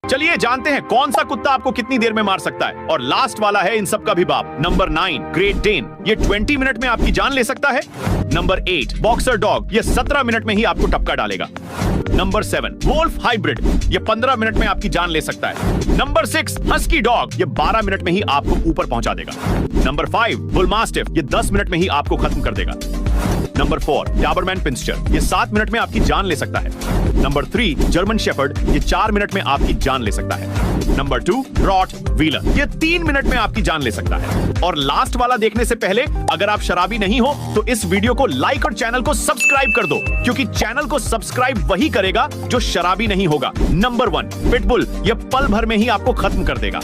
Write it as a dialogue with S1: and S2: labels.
S1: चलिए जानते हैं कौन सा कुत्ता आपको कितनी देर में मार सकता है। और लास्ट वाला है इन सब का भी बाप, नंबर 9 ग्रेट डेन, ये 20 मिनट में आपकी जान ले सकता है। नंबर 8 बॉक्सर डॉग, ये 17 मिनट में ही आपको टपका डालेगा। नंबर 7 वोल्फ हाइब्रिड, ये 15 मिनट में आपकी जान ले सकता है। नंबर 6 हस्की डॉग, ये 12 मिनट में ही आपको ऊपर पहुंचा देगा। नंबर 5 बुल मास्टिफ, ये 10 मिनट में ही आपको खत्म कर देगा। नंबर 4 डाबरमैन पिंस्चर, ये 7 मिनट में आपकी जान ले सकता है। नंबर 3 जर्मन शेफर्ड, ये 4 मिनट में आपकी जान ले सकता है। नंबर 2 रॉट व्हीलर, ये 3 मिनट में आपकी जान ले सकता है। और लास्ट वाला देखने से पहले अगर आप शराबी नहीं हो तो इस वीडियो को लाइक और चैनल को सब्सक्राइब कर दो, क्योंकि चैनल को सब्सक्राइब वही करेगा जो शराबी नहीं होगा। नंबर 1 पिटबुल, ये पल भर में ही आपको खत्म कर देगा।